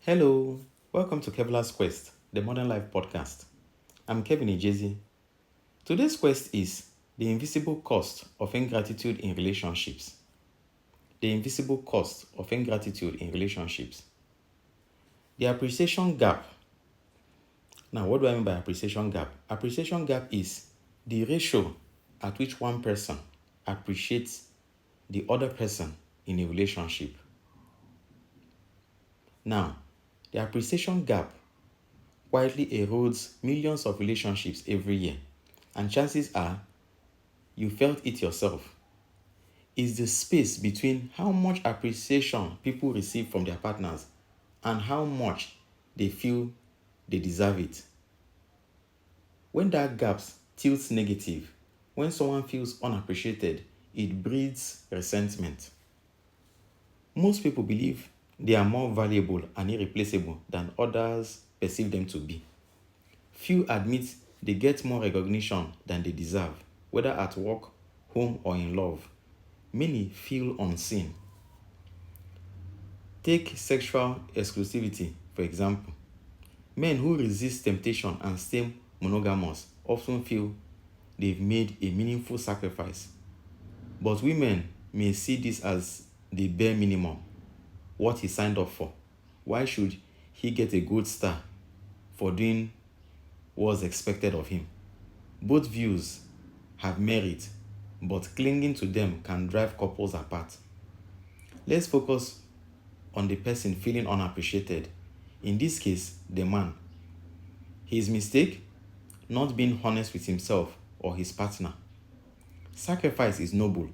Hello, welcome to Kevlar's Quest, the Modern Life podcast. I'm Kevin Ejezi. Today's quest is the invisible cost of ingratitude in relationships. The invisible cost of ingratitude in relationships. The appreciation gap. Now, what do I mean by appreciation gap? Appreciation gap is the ratio at which one person appreciates the other person in a relationship. Now, the appreciation gap quietly erodes millions of relationships every year, and chances are you felt it yourself. Is the space between how much appreciation people receive from their partners and how much they feel they deserve it. When that gap tilts negative, when someone feels unappreciated, it breeds resentment. Most people believe they are more valuable and irreplaceable than others perceive them to be. Few admit they get more recognition than they deserve, whether at work, home, or in love. Many feel unseen. Take sexual exclusivity, for example. Men who resist temptation and stay monogamous often feel they've made a meaningful sacrifice. But women may see this as the bare minimum, what he signed up for. Why should he get a gold star for doing what's expected of him? Both views have merit, but clinging to them can drive couples apart. Let's focus on the person feeling unappreciated. In this case, the man. His mistake? Not being honest with himself or his partner. Sacrifice is noble,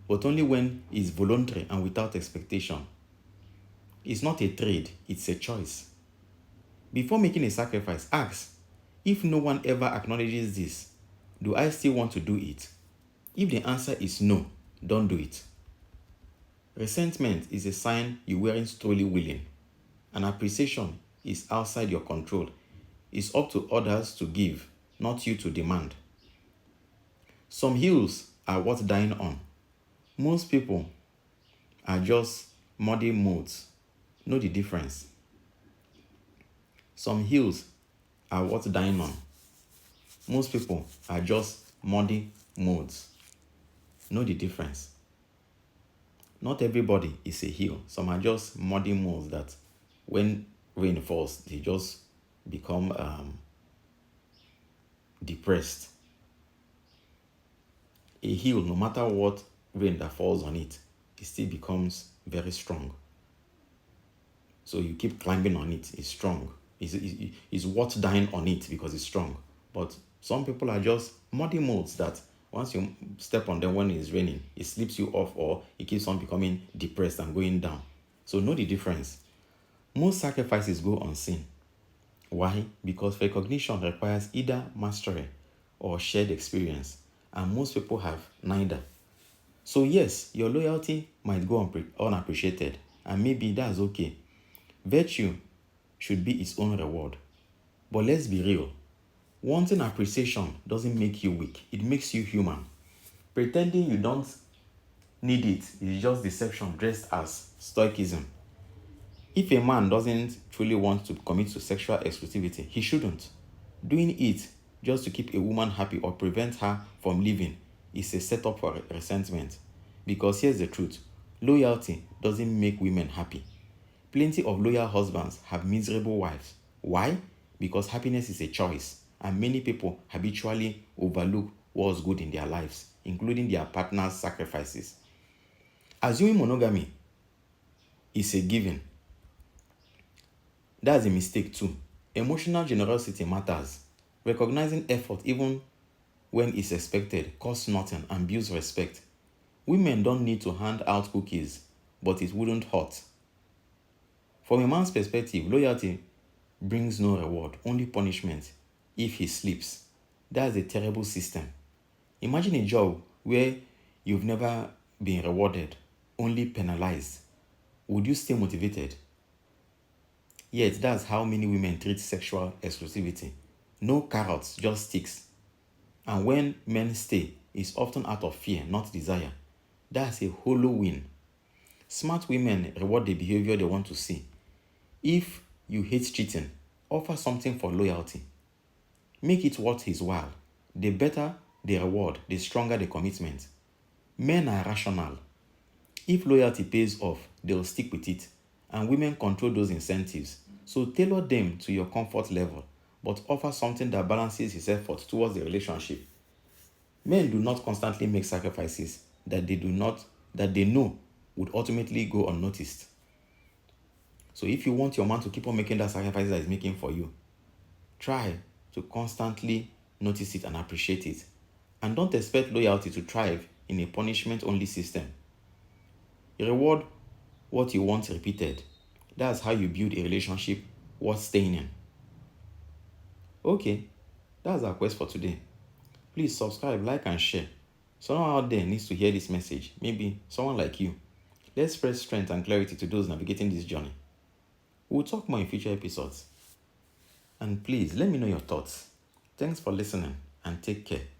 but only when it's voluntary and without expectation. It's not a trade, it's a choice. Before making a sacrifice, ask, if no one ever acknowledges this, do I still want to do it? If the answer is no, don't do it. Resentment is a sign you weren't truly willing. And appreciation is outside your control. It's up to others to give, not you to demand. Some hills are worth dying on. Most people are just muddy modes. Know the difference. Some hills are worth dying on. Most people are just muddy modes. Know the difference. Not everybody is a hill. Some are just muddy modes that when rain falls, they just become depressed. A hill, no matter what rain that falls on it, it still becomes very strong. So you keep climbing on it, it's strong. It's worth dying on it because it's strong. But some people are just muddy modes that once you step on them when it's raining, it slips you off or it keeps on becoming depressed and going down. So know the difference. Most sacrifices go unseen. Why? Because recognition requires either mastery or shared experience, and most people have neither. So yes, your loyalty might go unappreciated, and maybe that's okay. Virtue should be its own reward. But let's be real. Wanting appreciation doesn't make you weak, it makes you human. Pretending you don't need it is just deception dressed as stoicism. If a man doesn't truly want to commit to sexual exclusivity, he shouldn't. Doing it just to keep a woman happy or prevent her from leaving is a setup for resentment. Because here's the truth, loyalty doesn't make women happy. Plenty of loyal husbands have miserable wives. Why? Because happiness is a choice, and many people habitually overlook what's good in their lives, including their partner's sacrifices. Assuming monogamy is a given, that's a mistake too. Emotional generosity matters. Recognizing effort even when it's expected costs nothing and builds respect. Women don't need to hand out cookies, but it wouldn't hurt. From a man's perspective, loyalty brings no reward, only punishment if he sleeps. That's a terrible system. Imagine a job where you've never been rewarded, only penalized. Would you stay motivated? Yet that's how many women treat sexual exclusivity. No carrots, just sticks. And when men stay, it's often out of fear, not desire. That's a hollow win. Smart women reward the behavior they want to see. If you hate cheating, offer something for loyalty. Make it worth his while. The better the reward, the stronger the commitment. Men are rational. If loyalty pays off, they'll stick with it. And women control those incentives. So tailor them to your comfort level, but offer something that balances his effort towards the relationship. Men do not constantly make sacrifices that they know would ultimately go unnoticed. So if you want your man to keep on making that sacrifice that he's making for you, try to constantly notice it and appreciate it. And don't expect loyalty to thrive in a punishment-only system. Reward what you want repeated. That's how you build a relationship worth staying in. Okay, that's our quest for today. Please subscribe, like, and share. Someone out there needs to hear this message. Maybe someone like you. Let's spread strength and clarity to those navigating this journey. We'll talk more in future episodes. And please, let me know your thoughts. Thanks for listening and take care.